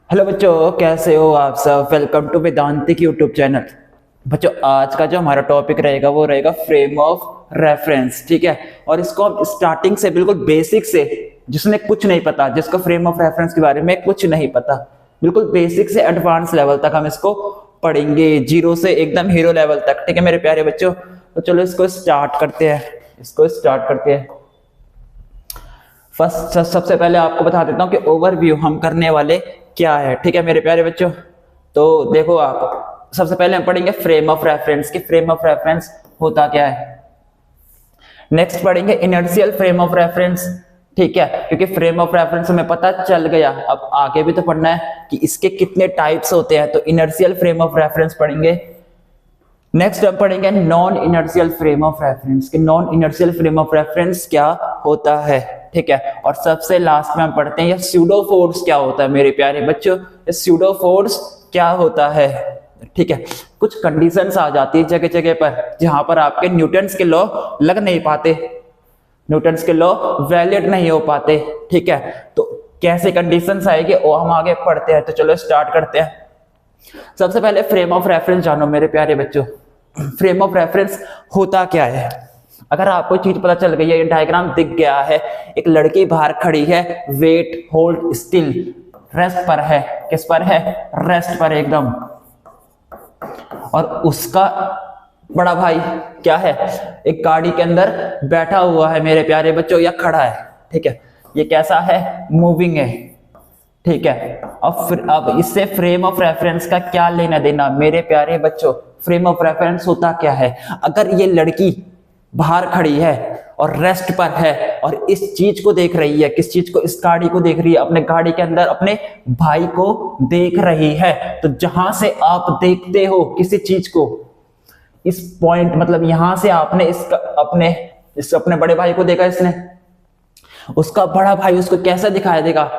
Hello बच्चों, कैसे हो आप सब। Welcome to Vedantic YouTube channel. बच्चों, आज का जो हमारा टॉपिक रहेगा वो रहेगा फ्रेम ऑफ रेफरेंस। ठीक है, और इसको हम स्टार्टिंग से बिल्कुल बेसिक से, जिसने कुछ नहीं पता, जिसको फ्रेम ऑफ रेफरेंस के बारे में कुछ नहीं पता, बिल्कुल बेसिक से एडवांस लेवल तक हम इसको पढ़ेंगे, जीरो से एकदम हीरो लेवल तक। ठीक है मेरे प्यारे बच्चों, तो चलो इसको स्टार्ट करते हैं। फर्स्ट सबसे पहले आपको बता देता हूँ कि ओवरव्यू हम करने वाले क्या है। ठीक है मेरे प्यारे बच्चों, तो देखो आप, सबसे पहले हम पढ़ेंगे फ्रेम ऑफ रेफरेंस कि फ्रेम ऑफ रेफरेंस होता क्या है। नेक्स्ट पढ़ेंगे इनर्शियल फ्रेम ऑफ रेफरेंस। ठीक है, क्योंकि फ्रेम ऑफ रेफरेंस हमें पता चल गया, अब आगे भी तो पढ़ना है कि इसके कितने टाइप्स होते हैं, तो इनर्शियल फ्रेम ऑफ रेफरेंस पढ़ेंगे। नेक्स्ट हम पढ़ेंगे non inertial frame of reference कि non inertial frame of reference क्या होता है। ठीक है, और सबसे लास्ट में हम पढ़ते हैं ये स्यूडो फोर्स क्या होता है मेरे प्यारे बच्चों, ये स्यूडो फोर्स क्या होता है। ठीक है, कुछ कंडीशंस आ जाती है जगह जगह पर जहां पर आपके न्यूटन्स के लॉ लग नहीं पाते, न्यूटन्स के लॉ वैलिड नहीं हो पाते। ठीक है, तो कैसे कंडीशंस आएगी वो हम आगे पढ़ते हैं, तो चलो स्टार्ट करते हैं। सबसे पहले फ्रेम ऑफ रेफरेंस जानो मेरे प्यारे बच्चों। फ्रेम ऑफ रेफरेंस होता क्या है। अगर आपको चीज पता चल गई है, ये डायग्राम दिख गया है, एक लड़की बाहर खड़ी है, वेट होल्ड स्टिल, रेस्ट पर है। किस पर है? रेस्ट पर एकदम। और उसका बड़ा भाई क्या है? एक गाड़ी के अंदर बैठा हुआ है मेरे प्यारे बच्चों, या खड़ा है। ठीक है, ये कैसा है? मूविंग है। ठीक है, अब इससे फ्रेम ऑफ रेफरेंस का क्या लेना देना मेरे प्यारे बच्चों। फ्रेम ऑफ रेफरेंस होता क्या है? अगर ये लड़की बाहर खड़ी है और रेस्ट पर है और इस चीज को देख रही है, किस चीज को? इस गाड़ी को देख रही है, अपने गाड़ी के अंदर अपने भाई को देख रही है, तो जहां से आप देखते हो किसी चीज को, इस पॉइंट मतलब यहां से आपने अपने बड़े भाई को देखा, इसने उसका बड़ा भाई उसको कैसे दिखाई देगा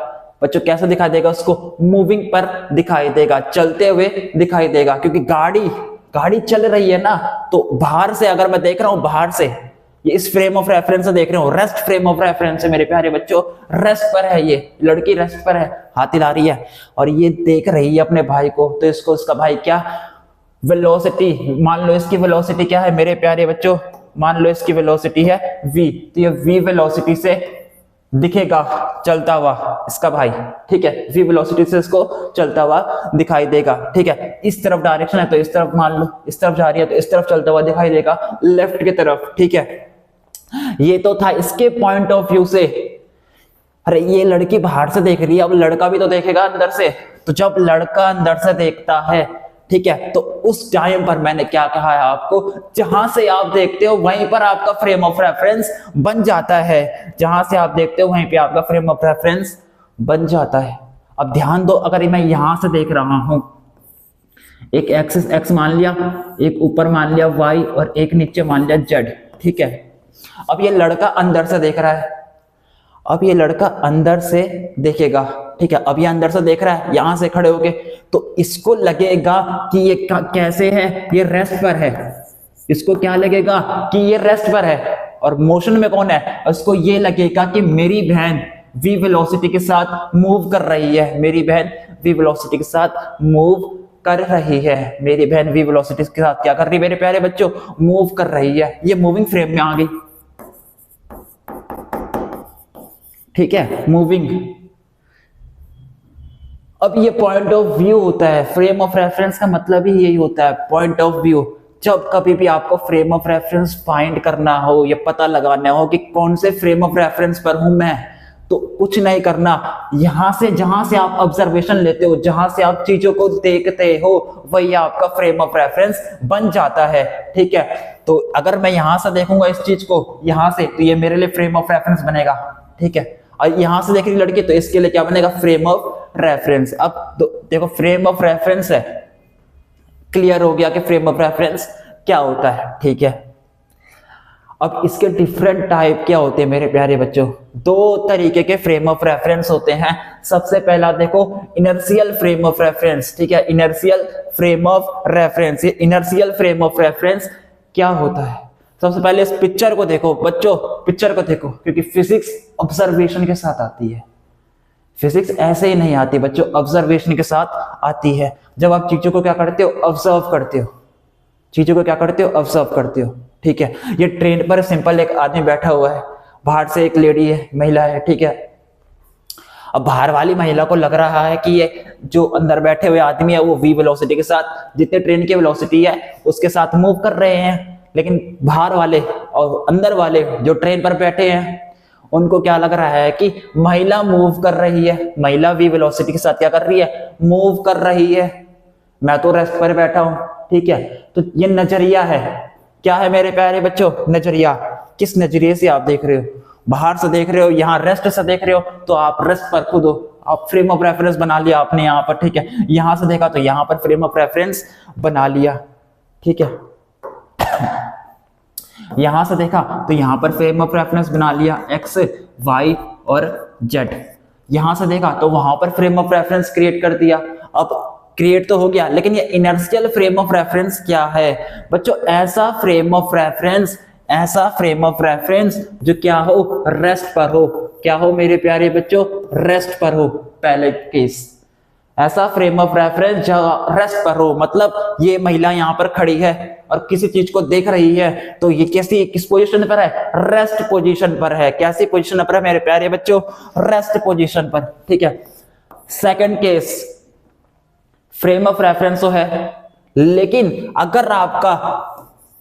बच्चों? कैसे दिखाई देगा उसको? मूविंग पर दिखाई देगा, चलते हुए दिखाई देगा, क्योंकि गाड़ी चल रही है ना। तो बाहर से अगर मैं देख रहा हूं, बाहर से ये इस फ्रेम ऑफ रेफरेंस से देख रहे हो, रेस्ट फ्रेम ऑफ रेफरेंस है मेरे प्यारे बच्चों। रेस्ट पर है, ये लड़की रेस्ट पर है, हाथ हिला रही है और ये देख रही है अपने भाई को। तो इसको उसका भाई क्या? वेलोसिटी, मान लो इसकी वेलोसिटी क्या है मेरे प्यारे बच्चों? मान लो इसकी वेलोसिटी है v, तो ये v वेलोसिटी से दिखेगा चलता हुआ इसका भाई। ठीक है, v वेलोसिटी से इसको चलता हुआ दिखाई देगा। ठीक है, इस तरफ डायरेक्शन है तो इस तरफ, मान लो इस तरफ जा रही है तो इस तरफ चलता हुआ दिखाई देगा, लेफ्ट की तरफ। ठीक है, ये तो था इसके पॉइंट ऑफ व्यू से। अरे ये लड़की बाहर से देख रही है, अब लड़का भी तो देखेगा अंदर से। तो जब लड़का अंदर से देखता है, ठीक है, तो उस टाइम पर मैंने क्या कहा है आपको, जहां से आप देखते हो वहीं पर आपका फ्रेम ऑफ रेफरेंस बन जाता है। जहां से आप देखते हो वहीं पे आपका फ्रेम ऑफ रेफरेंस बन जाता है। अब ध्यान दो, अगर मैं यहां से देख रहा हूं, एक एक्सिस एक्स मान लिया, एक ऊपर मान लिया वाई और एक नीचे मान लिया जेड। ठीक है, अब ये लड़का अंदर से देख रहा है, अब ये लड़का अंदर से देखेगा। ठीक है, अब ये अंदर से देख रहा है यहां से खड़े होके, तो इसको लगेगा कि ये कैसे है, ये रेस्ट पर है। इसको क्या लगेगा कि ये रेस्ट पर है, और मोशन में कौन है? उसको ये लगेगा कि मेरी बहन v वेलोसिटी के साथ मूव कर रही है, मेरी बहन v वेलोसिटी के साथ मूव कर रही है, मेरी बहन v वेलोसिटी के साथ क्या कर रही है मेरे प्यारे बच्चों? मूव कर रही है। ये मूविंग फ्रेम में आ गई। ठीक है, मूविंग। अब ये पॉइंट ऑफ व्यू होता है। फ्रेम ऑफ रेफरेंस का मतलब ही यही होता है, पॉइंट ऑफ व्यू। जब कभी भी आपको फ्रेम ऑफ रेफरेंस फाइंड करना हो या पता लगाना हो कि कौन से फ्रेम ऑफ रेफरेंस पर हूं मैं, तो कुछ नहीं करना, यहां से जहां से आप ऑब्जर्वेशन लेते हो, जहां से आप चीजों को देखते हो, वही आपका फ्रेम ऑफ रेफरेंस बन जाता है। ठीक है, तो अगर मैं यहां से देखूंगा इस चीज को यहां से, तो ये मेरे लिए फ्रेम ऑफ रेफरेंस बनेगा। ठीक है, और यहां से देख रही लड़की, तो इसके लिए क्या बनेगा? Frame of reference. अब देखो फ्रेम ऑफ रेफरेंस है, क्लियर हो गया कि फ्रेम ऑफ रेफरेंस क्या होता है। ठीक है, अब इसके डिफरेंट टाइप क्या होते हैं मेरे प्यारे बच्चों? दो तरीके के फ्रेम ऑफ रेफरेंस होते हैं। सबसे पहला देखो इनर्शियल फ्रेम ऑफ रेफरेंस। ठीक है, इनर्शियल फ्रेम ऑफ रेफरेंस। ये इनर्शियल फ्रेम ऑफ रेफरेंस क्या होता है? सबसे पहले इस पिक्चर को देखो बच्चों, पिक्चर को देखो, क्योंकि फिजिक्स ऑब्जर्वेशन के साथ आती है। फिजिक्स ऐसे ही नहीं आती बच्चों, ऑब्जर्वेशन के साथ आती है। जब आप चीजों को क्या करते हो, ऑब्जर्व करते हो, चीजों को क्या करते हो, ऑब्जर्व करते हो। ठीक है, ये ट्रेन पर सिंपल एक आदमी बैठा हुआ है, बाहर से एक लेडी है, महिला है, ठीक है। अब बाहर वाली महिला को लग रहा है कि ये जो अंदर बैठे हुए आदमी है वो v वेलोसिटी के साथ, जितने ट्रेन की वेलोसिटी है उसके साथ मूव कर रहे हैं। लेकिन बाहर वाले और अंदर वाले जो ट्रेन पर बैठे हैं उनको क्या लग रहा है कि महिला मूव कर रही है, महिला v वेलोसिटी के साथ क्या कर रही है, मूव कर रही है, मैं तो रेस्ट पर बैठा हूं। ठीक है, तो ये नजरिया है। क्या है मेरे प्यारे बच्चों, नजरिया। किस नजरिए से आप देख रहे हो, बाहर से देख रहे हो, यहाँ रेस्ट से देख रहे हो, तो आप रेस्ट पर खुद हो, आप फ्रेम ऑफ रेफरेंस बना लिया आपने यहाँ पर। ठीक है, यहां से देखा तो यहाँ पर फ्रेम ऑफ रेफरेंस बना लिया। ठीक है, यहां से देखा तो यहां पर फ्रेम ऑफ रेफरेंस बना लिया, एक्स वाई और जेड। यहां से देखा तो वहां पर फ्रेम ऑफ रेफरेंस क्रिएट कर दिया। अब क्रिएट तो हो गया, लेकिन ये इनर्शियल फ्रेम ऑफ रेफरेंस क्या है बच्चों, ऐसा फ्रेम ऑफ रेफरेंस, ऐसा फ्रेम ऑफ रेफरेंस जो क्या हो, रेस्ट पर हो। क्या हो मेरे प्यारे बच्चों, रेस्ट पर हो। पहले केस ऐसा फ्रेम ऑफ रेफरेंस जो रेस्ट पर हो, मतलब ये महिला यहाँ पर खड़ी है और किसी चीज को देख रही है, तो ये कैसी, किस पोजीशन पर है, रेस्ट पोजीशन पर है। कैसी पोजीशन पर है मेरे प्यारे बच्चों, रेस्ट पोजीशन पर। ठीक है, second case frame of reference तो है, लेकिन अगर आपका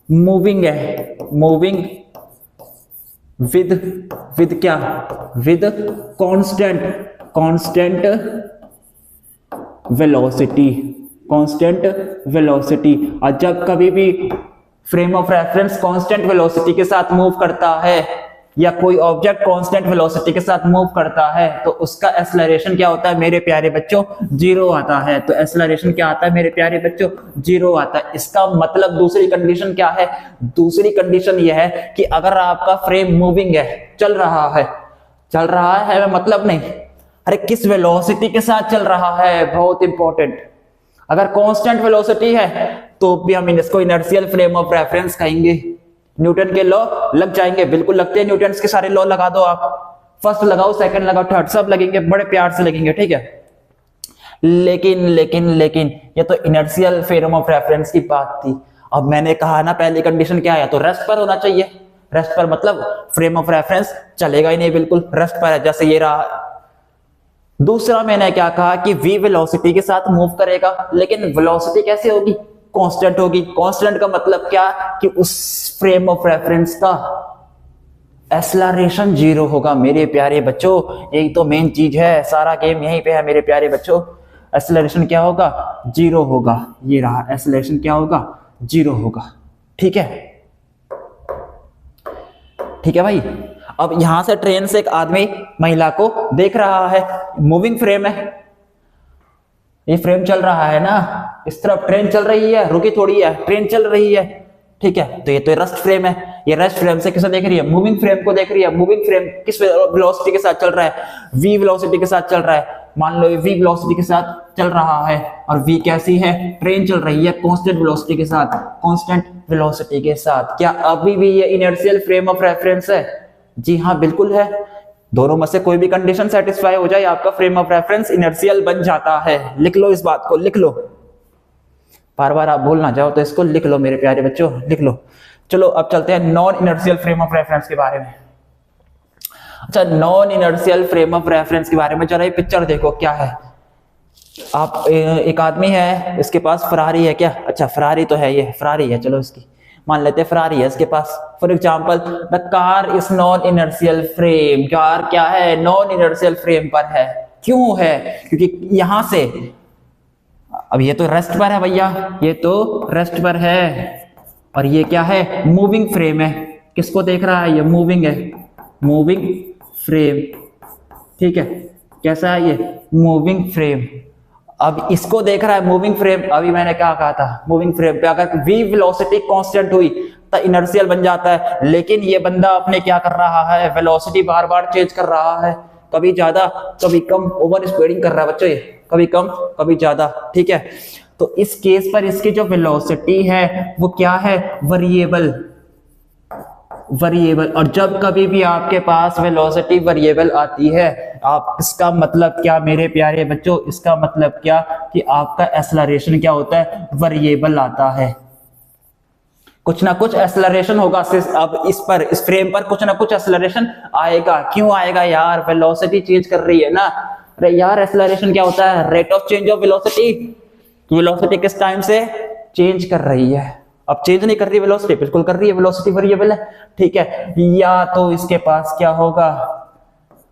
मूविंग है, मूविंग विद क्या, with constant velocity, constant velocity. और जब कभी भी frame of reference constant velocity के साथ मूव करता है या कोई ऑब्जेक्ट कांस्टेंट वेलोसिटी के साथ मूव करता है तो उसका एक्सेलरेशन क्या होता है मेरे प्यारे बच्चों, जीरो आता है। तो एक्सेलरेशन क्या आता है मेरे प्यारे बच्चों, जीरो आता है। इसका मतलब दूसरी कंडीशन क्या है, दूसरी कंडीशन यह है कि अगर आपका फ्रेम मूविंग है, चल रहा है मतलब नहीं, अरे किस वेलोसिटी के साथ चल रहा है, बहुत इंपॉर्टेंट। अगर कांस्टेंट वेलोसिटी है तो भी हम इसको इनर्शियल फ्रेम ऑफ रेफरेंस कहेंगे। न्यूटन के लॉ लग जाएंगे, बिल्कुल लगते हैं, न्यूटन के सारे लॉ लगा दो आप, फर्स्ट लगाओ, सेकंड लगाओ, थर्ड, सब लगेंगे, बड़े प्यार से लगेंगे। ठीक है, लेकिन ये तो इनर्शियल फ्रेम ऑफ रेफरेंस की बात थी। अब मैंने कहा ना पहली कंडीशन क्या है, तो रेस्ट पर होना चाहिए। रेस्ट पर मतलब फ्रेम ऑफ रेफरेंस चलेगा ही नहीं, बिल्कुल रेस्ट पर है, जैसे ये रहा। दूसरा मैंने क्या कहा कि v वेलोसिटी के साथ मूव करेगा, लेकिन वेलोसिटी कैसे होगी, कांस्टेंट होगी। कांस्टेंट का मतलब क्या कि उस फ्रेम ऑफ रेफरेंस का एक्सेलरेशन जीरो होगा मेरे प्यारे बच्चों। यही तो मेन चीज है, सारा गेम यहीं पे है मेरे प्यारे बच्चों। एक्सेलरेशन क्या होगा, जीरो होगा। ये रहा, एक्सेलरेशन क्या होगा, जीरो होगा। ठीक है, ठीक है भाई। अब यहां से ट्रेन से एक आदमी महिला को देख रहा है, मूविंग फ्रेम है, ये फ्रेम चल रहा है ना, इस तरफ ट्रेन चल रही है, रुकी थोड़ी है, ट्रेन चल रही है। ठीक है, तो ये तो रेस्ट फ्रेम है, ये रेस्ट फ्रेम से किसे देख रही है, मूविंग फ्रेम को देख रही है। मूविंग फ्रेम किस वेलोसिटी के साथ चल रहा है, v वेलोसिटी के साथ चल रहा है। मान लो ये v वेलोसिटी के साथ चल रहा है और v कैसी है, ट्रेन चल रही है कांस्टेंट वेलोसिटी के साथ, कांस्टेंट वेलोसिटी के साथ। क्या अभी भी ये इनर्शियल फ्रेम ऑफ रेफरेंस है? जी हाँ, बिल्कुल है। दोनों में से कोई भी कंडीशन सेटिस्फाई हो जाए, आपका फ्रेम ऑफ रेफरेंस इनर्शियल बन जाता है। लिख लो इस बात को, लिख लो, बार बार आप भूल ना जाओ, तो इसको लिख लो मेरे प्यारे बच्चों, लिख लो। चलो अब चलते हैं non inertial frame of reference के बारे में। अच्छा, non inertial frame of reference के बारे में जरा ये पिक्चर देखो क्या है। आप एक आदमी है, इसके पास फरारी है क्या, अच्छा फरारी तो है, ये फरारी है, चलो इसकी मान लेते हैं फरारी है इसके पास। For example the car is non inertial frame, car क्या है, नॉन इनर्शियल फ्रेम पर है। क्यों है, क्योंकि यहां से, अब ये तो रेस्ट पर है भैया, ये तो रेस्ट पर है, और ये क्या है, मूविंग फ्रेम है। किसको देख रहा है, ये मूविंग है, मूविंग फ्रेम। ठीक है, कैसा है ये, मूविंग फ्रेम। अब इसको देख रहा है मूविंग फ्रेम। अभी मैंने क्या कहा था, मूविंग फ्रेम पे अगर v वेलोसिटी कांस्टेंट हुई तो इनर्शियल बन जाता है, लेकिन ये बंदा अपने क्या कर रहा है, वेलोसिटी बार बार चेंज कर रहा है, कभी ज्यादा कभी कम, ओवर स्पीडिंग कर रहा है बच्चों, ये कभी कम कभी ज्यादा। ठीक है, तो इस केस पर इसकी जो वेलोसिटी है वो क्या है, वेरिएबल, वेरिएबल। और जब कभी भी आपके पास वेलोसिटी वेरिएबल आती है, आप इसका मतलब क्या मेरे प्यारे बच्चों, इसका मतलब क्या कि आपका एक्सेलरेशन क्या होता है, वेरिएबल आता है। कुछ ना कुछ एक्सेलरेशन होगा। अब इस फ्रेम पर कुछ ना कुछ एक्सेलरेशन आएगा। क्यों आएगा यार, वेलोसिटी चेंज कर रही है ना। अरे यार एक्सेलरेशन क्या होता है, rate of change of velocity. Velocity किस टाइम से चेंज कर रही है, अब चेंज नहीं कर रही वेलोसिटी, बिल्कुल कर रही है, वेलोसिटी वेरिएबल है, ठीक है। या तो इसके पास क्या होगा,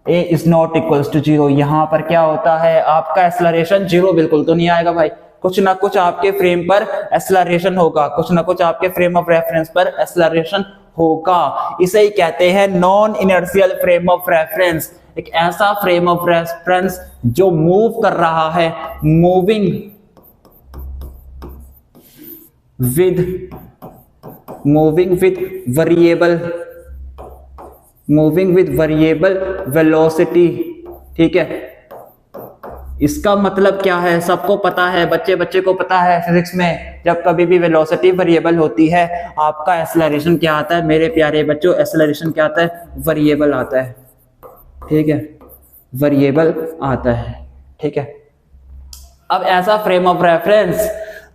a is not equals to 0। यहां पर क्या होता है, आपका एक्सेलरेशन 0 बिल्कुल तो नहीं आएगा भाई, कुछ ना कुछ आपके फ्रेम पर एक्सेलरेशन होगा, कुछ ना कुछ आपके फ्रेम ऑफ रेफरेंस पर एक्सेलरेशन होगा। इसे ही कहते हैं non inertial frame of reference. एक ऐसा फ्रेम ऑफ रेफरेंस जो मूव कर रहा है, मूविंग विद वेरिएबल वेलोसिटी, ठीक है। इसका मतलब क्या है, सबको पता है, बच्चे को पता है फिजिक्स में, जब कभी भी वेलोसिटी वेरिएबल होती है आपका एक्सेलरेशन क्या आता है मेरे प्यारे बच्चों, एक्सेलरेशन क्या आता है, वेरिएबल आता है, ठीक है, वेरिएबल आता है, ठीक है। अब ऐसा फ्रेम ऑफ रेफरेंस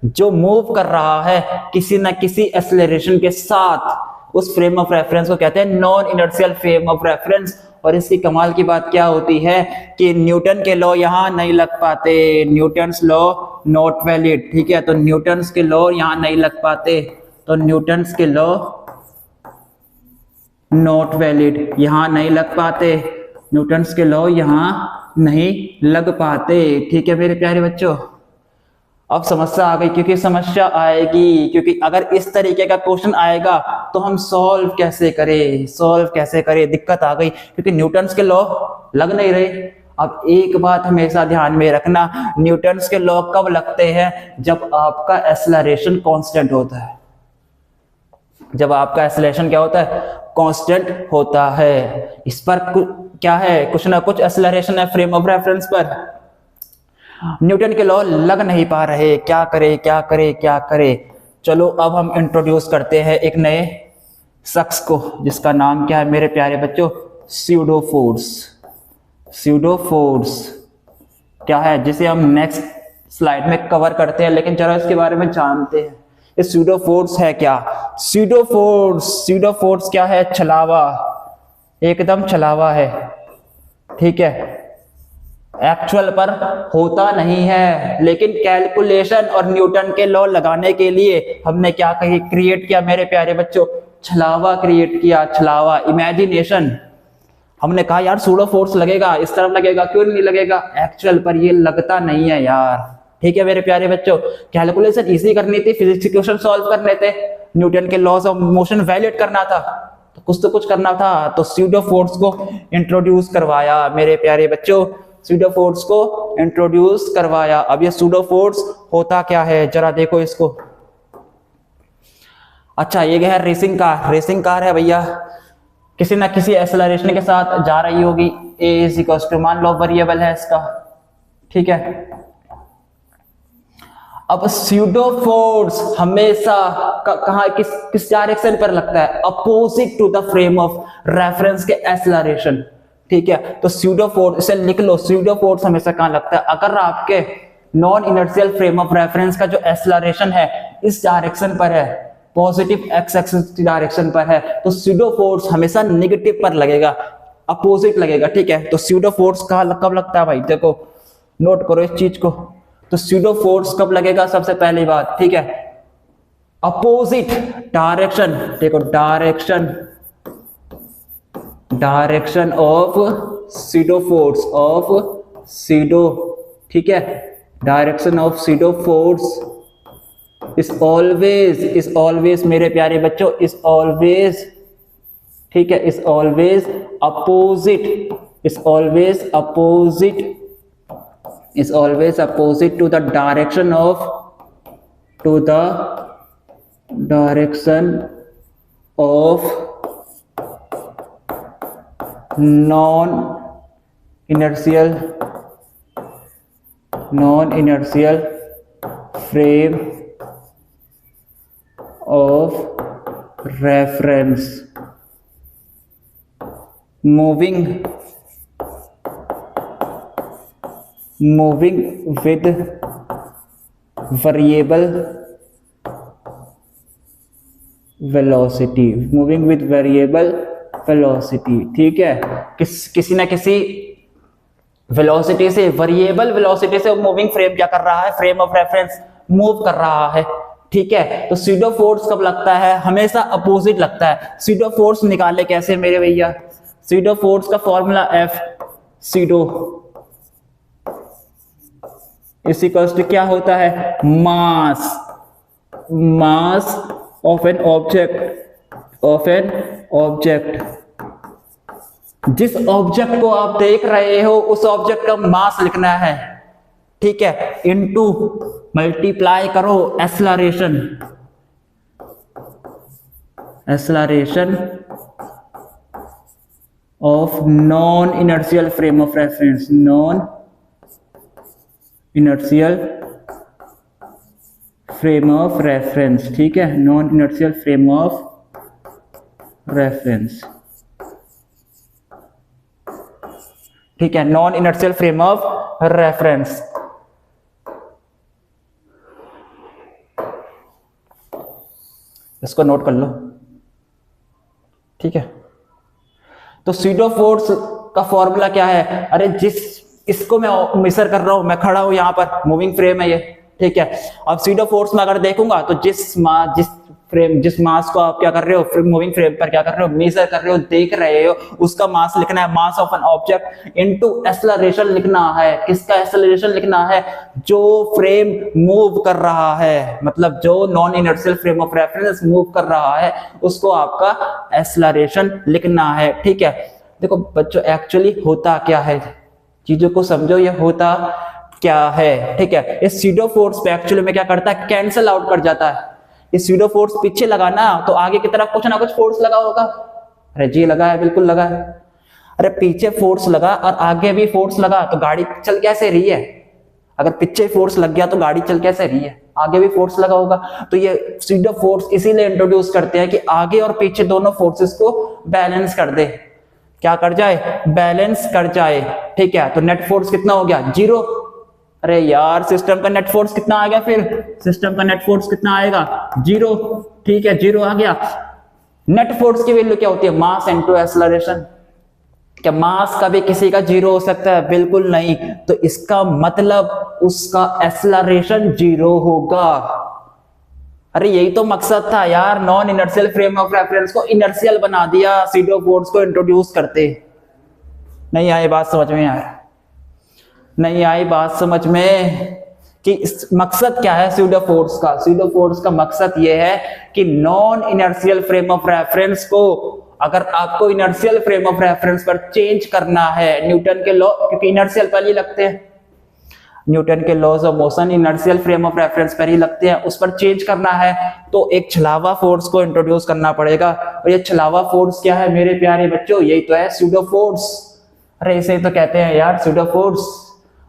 जो मूव कर रहा है किसी ना किसी एक्सेलरेशन के साथ, उस फ्रेम ऑफ रेफरेंस को कहते हैं non inertial frame of reference. और इसकी कमाल की बात क्या होती है कि न्यूटन के लॉ यहां नहीं लग पाते, न्यूटन्स लॉ नॉट वैलिड, ठीक है। तो न्यूटन्स के लॉ यहां नहीं लग पाते, तो न्यूटन्स के लॉ नॉट वैलिड, यहां नहीं लग पाते, न्यूटन्स के लॉ यहां नहीं लग पाते, ठीक है मेरे प्यारे बच्चों। अब समस्या आ गई, क्योंकि समस्या आएगी, क्योंकि अगर इस तरीके का क्वेश्चन आएगा तो हम सॉल्व कैसे करें, दिक्कत आ गई, क्योंकि न्यूटन्स के लॉ लग नहीं रहे। अब एक बात हमेशा ध्यान में रखना, न्यूटन्स के लॉ कब लगते हैं, जब आपका एक्सेलरेशन कांस्टेंट होता है, जब आपका एक्सेलरेशन क्या होता है, कांस्टेंट होता है। इस पर क्या है, कुछ ना कुछ एक्सेलरेशन है फ्रेम ऑफ रेफरेंस पर, न्यूटन के लॉ लग नहीं पा रहे, क्या करे। चलो अब हम इंट्रोड्यूस करते हैं एक नए शख्स को, जिसका नाम क्या है मेरे प्यारे बच्चों, स्यूडो फोर्स क्या है, जिसे हम नेक्स्ट स्लाइड में कवर करते हैं, लेकिन चलो इसके बारे में जानते हैं। ये स्यूडो फोर्स है क्या, स्यूडो फोर्स क्या है, छलावा, एकदम छलावा है, ठीक है। एक्चुअल पर होता नहीं है, लेकिन कैलकुलेशन और न्यूटन के लॉ लगाने के लिए हमने क्या क्रिएट किया मेरे प्यारे बच्चों, छलावा क्रिएट किया, छलावा, इमेजिनेशन। हमने कहा यार सूडो फोर्स लगेगा, इस तरफ लगेगा, क्यों नहीं लगेगा, एक्चुअल पर ये लगता नहीं है यार, ठीक है मेरे प्यारे बच्चों। कैलकुलेशन इजी करनी थी, फिजिक्स इक्वेशन सॉल्व करने थे, न्यूटन के लॉज ऑफ मोशन वैलिडेट करना था, तो कुछ करना था, तो स्यूडो फोर्स को इंट्रोड्यूस करवाया मेरे प्यारे बच्चों, स्यूडो फोर्स को इंट्रोड्यूस करवाया। अब ये स्यूडो फोर्स होता क्या है, जरा देखो इसको। अच्छा, ये है रेसिंग कार है भैया, किसी ना किसी एक्सेलरेशन के साथ जा रही होगी, ए इज इक्वल्स टू, मान लो वेरिएबल है इसका, ठीक है। अब स्यूडो फोर्स हमेशा कहां किस डायरेक्शन पर लगता है, opposite to the frame of reference के एक्सेलरेशन, ठीक है। तो स्यूडो फोर्स, इसे लिख लो, स्यूडो फोर्स हमेशा कहां लगता है, अगर आपके non inertial frame of reference का जो एक्सेलरेशन है इस डायरेक्शन पर है, पॉजिटिव एक्स एक्सिस की डायरेक्शन पर है, तो स्यूडो फोर्स हमेशा नेगेटिव पर लगेगा, अपोजिट लगेगा, ठीक है। तो स्यूडो फोर्स कब लगता है भाई, देखो नोट करो इस चीज को। तो स्यूडो फोर्स कब लगेगा, सबसे पहली बात, ठीक है, अपोजिट डायरेक्शन, देखो डायरेक्शन ऑफ स्यूडो फोर्स, ठीक है, direction of pseudo force is always मेरे प्यारे बच्चों, इज ऑलवेज, ठीक है, is always opposite to the direction of non inertial frame of reference, moving with variable velocity, moving with variable velocity, ठीक है। किसी ना किसी वेलोसिटी से, वेरिएबल वेलोसिटी से मूविंग फ्रेम क्या कर रहा है, फ्रेम ऑफ रेफरेंस मूव कर रहा है, ठीक है। तो सीडो फोर्स कब लगता है, हमेशा अपोजिट लगता है। सीडो फोर्स निकाले कैसे मेरे भैया, सीडो फोर्स का फॉर्मूला F सीडो इस इक्वल्स टू क्या होता है, मास ऑफ एन ऑब्जेक्ट, जिस ऑब्जेक्ट को आप देख रहे हो उस ऑब्जेक्ट का मास लिखना है, ठीक है, इनटू मल्टीप्लाई करो acceleration of non inertial frame of reference, non inertial frame of reference, ठीक है, non inertial frame of reference, ठीक है, non inertial frame of reference. इसको नोट कर लो, ठीक है। तो सीडो फोर्स का फॉर्मूला क्या है, अरे इसको मैं मेजर कर रहा हूं, मैं खड़ा हूं यहां पर, मूविंग फ्रेम है ये, ठीक है। अब सीडो फोर्स में अगर देखूंगा तो जिस मास को आप क्या कर रहे हो, मूविंग फ्रेम पर क्या कर रहे हो, मेजर कर रहे हो, देख रहे हो, उसका मास लिखना है, mass of an object into acceleration लिखना है। किसका एक्सेलरेशन लिखना है, जो फ्रेम मूव कर रहा है, मतलब जो non inertial frame of reference move कर रहा है उसको आपका एक्सेलरेशन लिखना है, ठीक है। देखो बच्चों एक्चुअली होता क्या है, चीजों को समझो, ये होता क्या है, ठीक है। इस सीडो फोर्स पे एक्चुअली में क्या करता है, कैंसल आउट कर जाता है। इस सीडो फोर्स पीछे लगाना तो आगे की तरफ कुछ ना कुछ फोर्स लगा होगा, अरे जी लगा है, बिल्कुल लगा है। अरे पीछे फोर्स लगा और आगे भी फोर्स लगा तो गाड़ी चल कैसे रही है, अगर पीछे फोर्स लग गया तो गाड़ी चल कैसे रही है, आगे भी फोर्स लगा होगा। तो ये सीडो फोर्स इसीलिए इंट्रोड्यूस करते हैं कि आगे और पीछे दोनों फोर्सेस को बैलेंस कर दे, क्या कर जाए, बैलेंस कर जाए, ठीक है। तो नेट फोर्स कितना हो गया, 0। अरे यार सिस्टम का नेट फोर्स कितना आ गया, फिर सिस्टम का नेट फोर्स कितना आएगा, 0, ठीक है, 0 आ गया। नेट फोर्स की वैल्यू क्या होती है, मास इनटू एक्सेलरेशन। क्या मास का भी किसी का 0 हो सकता है, बिल्कुल नहीं। तो इसका मतलब उसका एक्सेलरेशन 0 होगा। अरे यही तो मकसद था यार, non inertial frame of reference को इनर्शियल बना दिया सीडो फोर्स को इंट्रोड्यूस करते। नहीं आई बात समझ में यार, नहीं आई बात समझ में कि इस मकसद क्या है सीडो फोर्स का। सीडो फोर्स का मकसद यह है कि non inertial frame of reference को, अगर आपको इनर्शियल फ्रेम ऑफ रेफरेंस पर चेंज करना है, न्यूटन के लॉ, क्योंकि इनर्शियल पर ही लगते हैं, न्यूटन के laws of motion inertial frame of reference पर ही लगते हैं, उस पर चेंज करना है तो एक छलावा फोर्स को इंट्रोड्यूस करना पड़ेगा। और ये छलावा फोर्स क्या है मेरे प्यारे बच्चों, यही तो है सीडो फोर्स। अरे इसे तो कहते हैं यार सीडो फोर्स।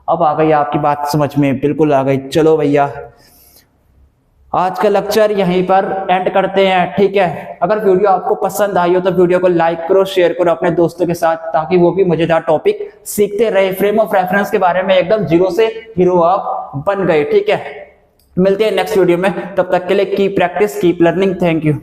अब आ गई आपकी बात समझ में, बिल्कुल आ गई। चलो भैया आज का लेक्चर यहीं पर एंड करते हैं, ठीक है। अगर वीडियो आपको पसंद आई हो तो वीडियो को लाइक करो, शेयर करो अपने दोस्तों के साथ, ताकि वो भी मजेदार टॉपिक सीखते रहे। फ्रेम ऑफ रेफरेंस के बारे में एकदम 0 से हीरो आप बन गए, ठीक है। मिलते हैं नेक्स्ट वीडियो में, तब तक के लिए keep practice keep learning, thank you.